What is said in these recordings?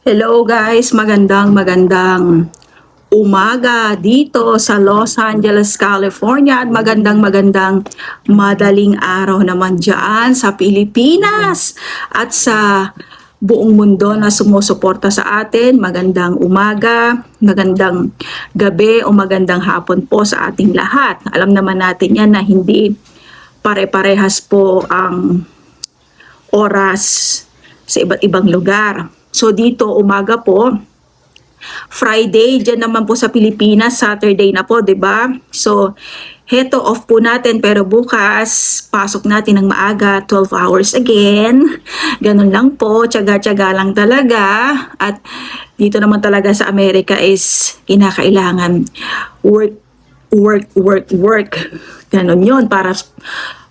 Hello guys, magandang umaga dito sa Los Angeles, California at magandang madaling araw naman dyan sa Pilipinas at sa buong mundo na sumusuporta sa atin. Magandang umaga, magandang gabi o magandang hapon po sa ating lahat. Alam naman natin yan na hindi pare-parehas po ang oras sa iba't ibang lugar. So dito umaga po, Friday, dyan naman po sa Pilipinas, Saturday na po, 'di ba? So heto off po natin pero bukas pasok natin ng maaga, 12 hours again. Ganun lang po, tiyaga-tiyaga lang talaga. At dito naman talaga sa Amerika is kinakailangan work. Ganun 'yon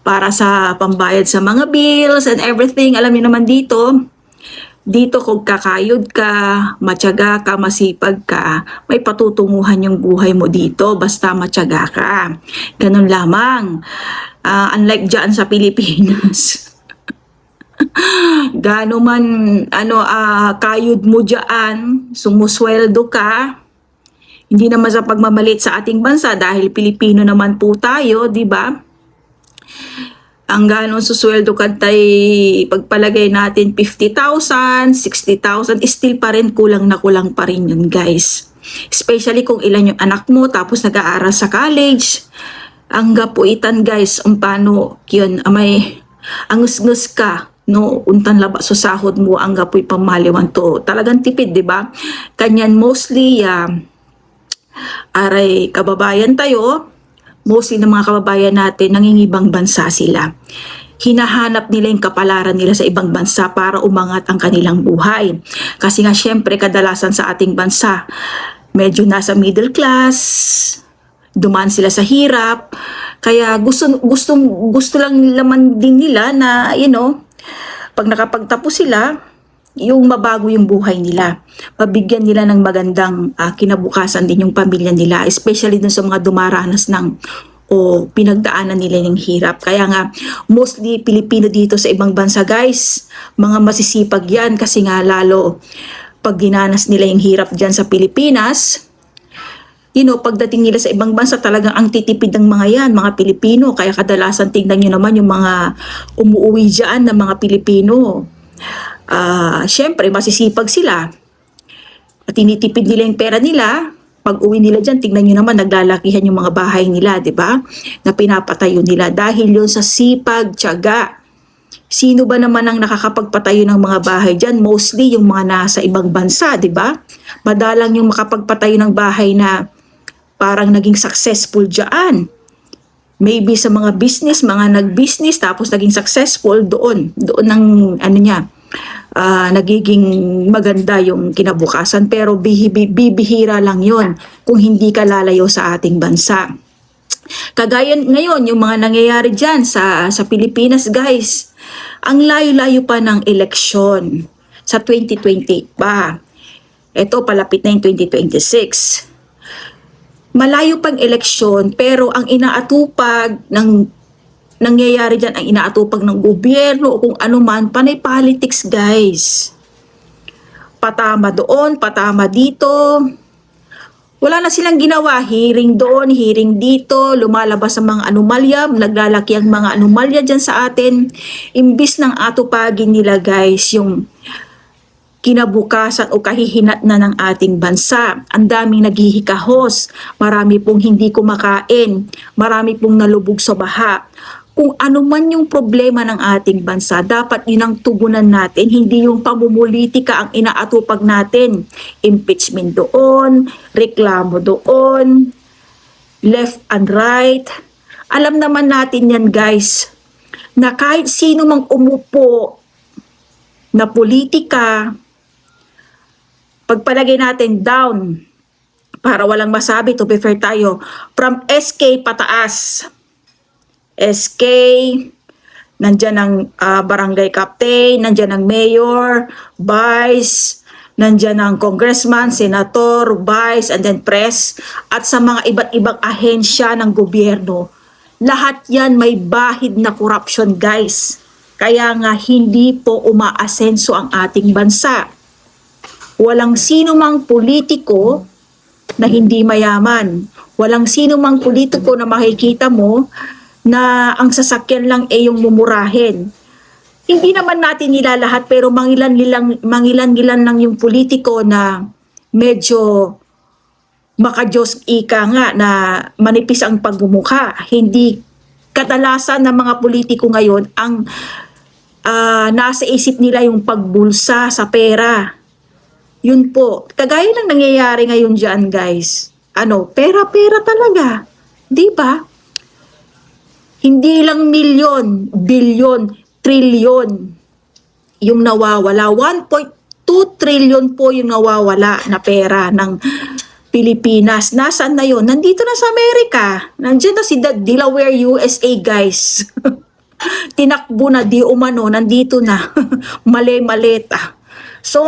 para sa pambayad sa mga bills and everything. Alam niyo naman dito kung kakayod ka, matyaga ka, masipag ka, may patutunguhan yung buhay mo dito basta matyaga ka. Ganun lamang. Unlike dyan sa Pilipinas. Gano man kayod mo dyan, sumusweldo ka, hindi naman sa pagmamalit sa ating bansa dahil Pilipino naman po tayo, di ba? Ang ganong susweldo ka pagpalagay natin 50,000, 60,000, still pa rin kulang na kulang pa rin yun guys. Especially kung ilan yung anak mo tapos nag-aaral sa college. Ang gapuitan guys, paano yun, ang ngus ka, no, untan laba sa sahod mo, ang gapoy pamaliwan to. Talagang tipid, di ba? Kanyan mostly, aray kababayan tayo, mostly ng mga kababayan natin, nangingibang bansa sila. Hinahanap nila yung kapalaran nila sa ibang bansa para umangat ang kanilang buhay. Kasi nga syempre kadalasan sa ating bansa, medyo nasa middle class, dumaan sila sa hirap, kaya gusto lang laman din nila na, pag nakapagtapos sila, yung mabago yung buhay nila. Mabigyan nila ng magandang kinabukasan din yung pamilya nila, especially dun sa mga dumaranas ng o pinagdaanan nila ng hirap. Kaya nga, mostly Pilipino dito sa ibang bansa guys, mga masisipag yan kasi nga lalo pag ginanas nila yung hirap dyan sa Pilipinas, pagdating nila sa ibang bansa talagang ang titipid ng mga yan, mga Pilipino. Kaya kadalasan tingnan nyo naman yung mga umuwi dyan na mga Pilipino. Syempre masisipag sila at tinitipid nila yung pera nila. Pag uwi nila dyan, tignan nyo naman naglalakihan yung mga bahay nila, di ba? Na pinapatayo nila dahil yun sa sipag, tiyaga. Sino ba naman ang nakakapagpatayo ng mga bahay dyan? Mostly yung mga nasa ibang bansa, di ba? Madalang yung makapagpatayo ng bahay na parang naging successful dyan. Maybe sa mga business, mga nag-business tapos naging successful doon ang nagiging maganda yung kinabukasan, pero bibihira lang yon kung hindi ka lalayo sa ating bansa. Kagaya ngayon yung mga nangyayari dyan sa Pilipinas guys, ang layo-layo pa ng eleksyon sa 2028 pa. Ito palapit na yung 2026. Malayo pang eleksyon pero ang inaatupag ng nangyayari dyan, ang inaatupag ng gobyerno o kung ano man, panay politics guys. Patama doon, patama dito. Wala na silang ginawa, hearing doon, hearing dito, lumalabas ang mga anomalya, naglalaki ang mga anomalya dyan sa atin. Imbis ng atupagin nila guys, yung kinabukasan o kahihinat na ng ating bansa. Ang daming naghihikahos, marami pong hindi kumakain, marami pong nalubog sa baha. Kung ano man yung problema ng ating bansa, dapat yun ang tugunan natin, hindi yung pamumulitika ang inaatupag natin. Impeachment doon, reklamo doon, left and right. Alam naman natin yan guys, na kahit sino mang umupo na politika, pagpalagay natin down, para walang masabi, to be fair tayo, from SK pataas, SK, nandyan ang barangay captain, nandyan ang mayor, vice, nandyan ang congressman, senator, vice, and then press, at sa mga iba't ibang ahensya ng gobyerno. Lahat yan may bahid na corruption guys. Kaya nga hindi po umaasenso ang ating bansa. Walang sino mang politiko na hindi mayaman. Walang sino mang politiko na makikita mo na ang sasakyan lang ay yung mumurahin. Hindi naman natin nilalahat pero mangilan-ilan lang yung politiko na medyo makajos ika nga na manipis ang pagmumukha. Hindi kadalasan ng mga politiko ngayon ang nasa isip nila yung pagbulsa sa pera. Yun po. Kagaya ng nangyayari ngayon dyan, guys. Pera-pera talaga. Di ba? Hindi lang milyon, bilyon, trilyon yung nawawala. 1.2 trillion po yung nawawala na pera ng Pilipinas. Nasaan na yun? Nandito na sa Amerika. Nandiyan na si Delaware, USA, guys. Tinakbo na di umano, nandito na. Mali-maleta. So,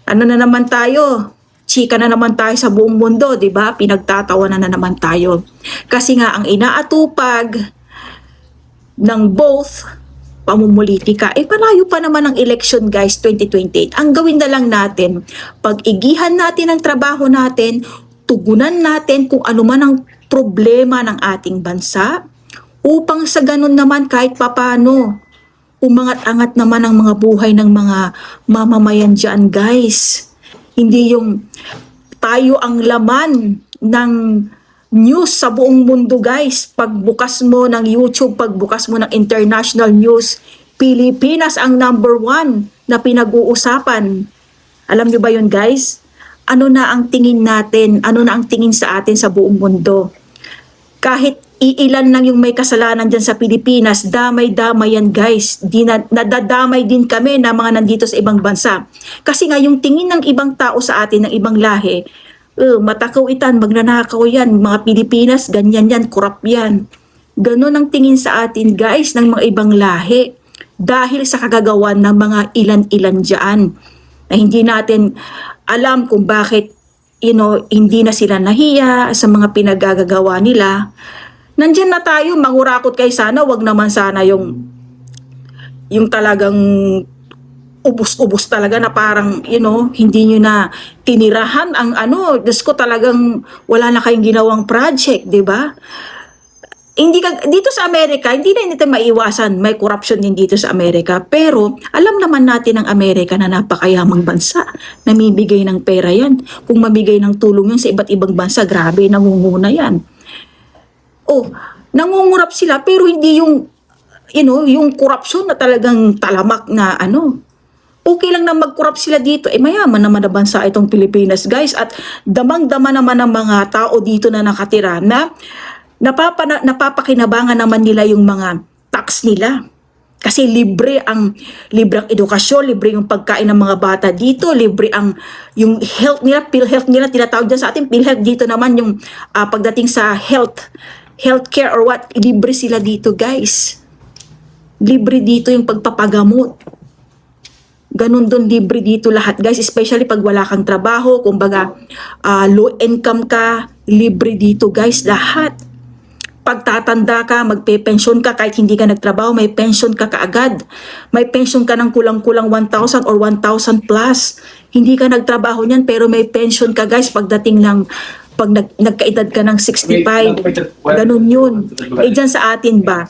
na naman tayo? Chika na naman tayo sa buong mundo, di ba? Pinagtatawanan na naman tayo. Kasi nga, ang inaatupag ng both pamumulitika, palayo pa naman ang election, guys, 2028. Ang gawin na lang natin, pag-igihan natin ang trabaho natin, tugunan natin kung ano man ang problema ng ating bansa, upang sa ganun naman kahit papano, umangat-angat naman ang mga buhay ng mga mamamayan dyan, guys. Hindi yung tayo ang laman ng news sa buong mundo, guys. Pagbukas mo ng YouTube, pagbukas mo ng international news, Pilipinas ang number 1 na pinag-uusapan. Alam niyo ba yun, guys? Ano na ang tingin natin? Ano na ang tingin sa atin sa buong mundo? Kahit iilan lang yung may kasalanan dyan sa Pilipinas, damay-damay yan, guys. Nadadamay din kami na mga nandito sa ibang bansa. Kasi nga yung tingin ng ibang tao sa atin, ng ibang lahi, matakaw itan, magnanakaw yan, mga Pilipinas, ganyan yan, kurap yan. Ganon ang tingin sa atin, guys, ng mga ibang lahi. Dahil sa kagagawan ng mga ilan-ilan dyan. Na hindi natin alam kung bakit, hindi na sila nahiya sa mga pinagagagawa nila. Nandiyan na tayo, mangurakot kay sana, wag naman sana yung talagang ubus-ubus talaga na parang, hindi nyo na tinirahan ang Diyos ko, talagang wala na kayong ginawang project, di ba? Dito sa Amerika, hindi na natin maiwasan, may corruption din dito sa Amerika, pero alam naman natin ang Amerika na napakayamang bansa, namibigay ng pera yan. Kung mamigay ng tulong yun sa iba't ibang bansa, grabe, nangunguna yan. Nangungurap sila pero hindi yung yung corruption na talagang talamak na Okay lang na mag-corrupt sila dito. Mayaman naman na bansa itong Pilipinas, guys, at damang-dama naman ng mga tao dito na nakatira na napapakinabangan naman nila yung mga tax nila. Kasi libre ang edukasyon, libre yung pagkain ng mga bata dito, libre yung health nila, PhilHealth nila, tinatawag dyan sa atin, PhilHealth dito naman yung pagdating sa healthcare or what, libre sila dito, guys. Libre dito yung pagpapagamot. Ganun doon, libre dito lahat, guys, especially pag wala kang trabaho, kumbaga low income ka, libre dito, guys, lahat. Pagtatanda ka, magpe-pension ka, kahit hindi ka nagtrabaho, may pension ka kaagad. May pension ka ng kulang-kulang 1,000 or 1,000 plus. Hindi ka nagtrabaho niyan, pero may pension ka, guys, pagdating ng pag nagkaedad ka ng 65. Ganun yun. Dyan sa atin ba?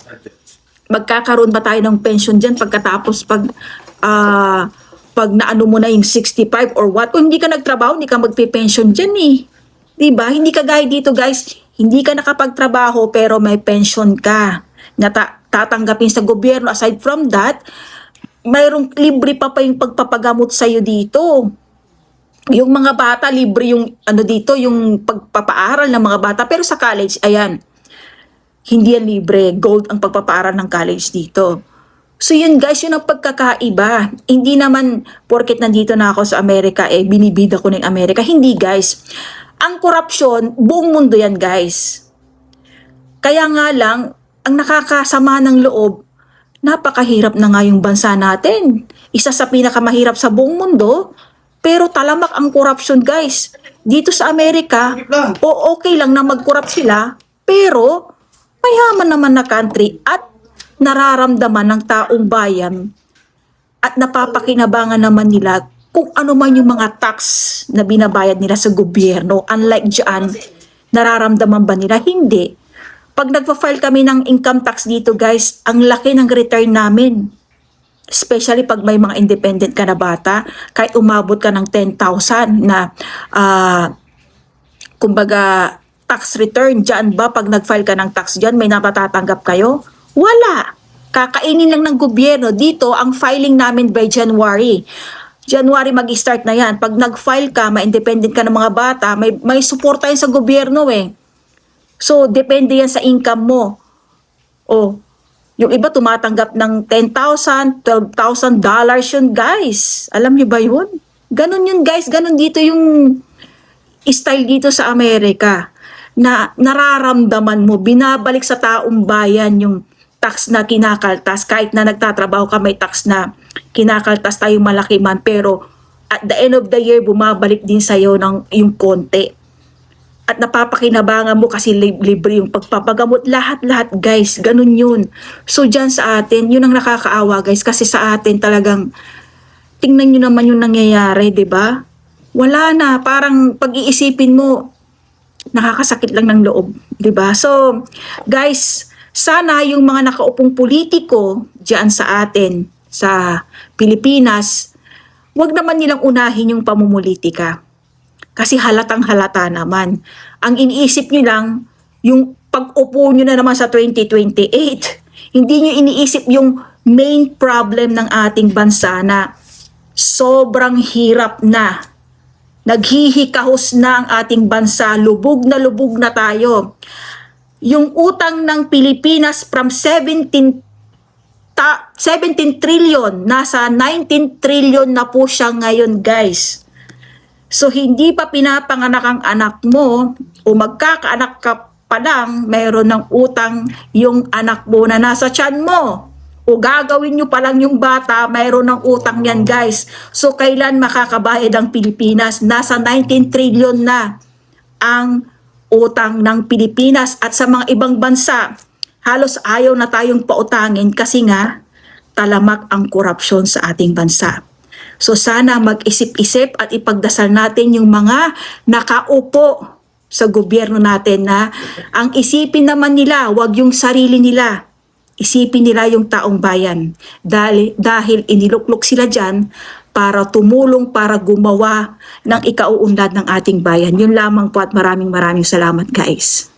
Magkakaroon ba tayo ng pension dyan pagkatapos pag naano mo na yung 65 or what? Kung hindi ka nagtrabaho, hindi ka magpe-pension dyan eh. Diba? Hindi ka gaya dito, guys. Hindi ka nakapagtrabaho pero may pension ka na tatanggapin sa gobyerno. Aside from that, mayroong libre pa yung pagpapagamot sa'yo dito. Yung mga bata, libre yung dito, yung pagpapaaral ng mga bata. Pero sa college, ayan, hindi yan libre. Gold ang pagpapaaral ng college dito. So yun, guys, yun ang pagkakaiba. Hindi naman porket nandito na ako sa Amerika, binibida ko ng Amerika. Hindi, guys. Ang korupsyon, buong mundo yan, guys. Kaya nga lang, ang nakakasama ng loob, napakahirap na nga yung bansa natin. Isa sa pinakamahirap sa buong mundo, pero talamak ang korupsyon, guys. Dito sa Amerika, okay lang na mag-corrupt sila, pero mayaman naman na country at nararamdaman ng taong bayan at napapakinabangan naman nila kung ano man yung mga tax na binabayad nila sa gobyerno. Unlike dyan, nararamdaman ba nila? Hindi. Pag nagpa-file kami ng income tax dito guys, ang laki ng return namin. Especially pag may mga independent ka na bata, kahit umabot ka ng 10,000 na kumbaga tax return, dyan ba pag nag-file ka ng tax dyan, may napatatanggap kayo? Wala. Kakainin lang ng gobyerno. Dito, ang filing namin by January. January mag-start na yan. Pag nag-file ka, ma-independent ka ng mga bata, may suporta yan sa gobyerno eh. So, depende yan sa income mo. O, yung iba tumatanggap ng $10,000, $12,000 yun guys. Alam niyo ba yun? Ganun yun guys. Ganun dito yung style dito sa Amerika. Na nararamdaman mo, binabalik sa taong bayan yung tax na kinakaltas. Kahit na nagtatrabaho ka, may tax na kinakaltas tayo malaki man. Pero at the end of the year, bumabalik din sa'yo ng yung konti. At napapakinabangan mo kasi libre yung pagpapagamot. Lahat-lahat guys, ganun yun. So dyan sa atin, yun ang nakakaawa guys. Kasi sa atin talagang, tingnan nyo naman yung nangyayari, di ba? Wala na, parang pag-iisipin mo, nakakasakit lang ng loob, 'di ba? So, guys, sana yung mga nakaupong politiko diyan sa atin sa Pilipinas, wag naman nilang unahin yung pamumulitika. Kasi halatang-halata naman. Ang iniisip niyo lang yung pag-upo niyo na naman sa 2028. Hindi niyo iniisip yung main problem ng ating bansa na sobrang hirap na. Naghihikahos na ang ating bansa, lubog na tayo. Yung utang ng Pilipinas from 17 trillion, nasa 19 trillion na po siya ngayon guys. So hindi pa pinapanganak ang anak mo o magkakaanak ka pa lang, mayroon ng utang yung anak mo na nasa tiyan mo. O gagawin nyo pa lang yung bata, mayroon ng utang yan guys. So kailan makakabayad ang Pilipinas? Nasa 19 trillion na ang utang ng Pilipinas at sa mga ibang bansa. Halos ayaw na tayong pautangin kasi nga talamak ang korupsyon sa ating bansa. So sana mag-isip-isip at ipagdasal natin yung mga nakaupo sa gobyerno natin na ang isipin naman nila, wag yung sarili nila. Isipin nila yung taong bayan dahil iniluklok sila dyan para tumulong, para gumawa ng ikauunlad ng ating bayan. Yun lamang po at maraming salamat guys.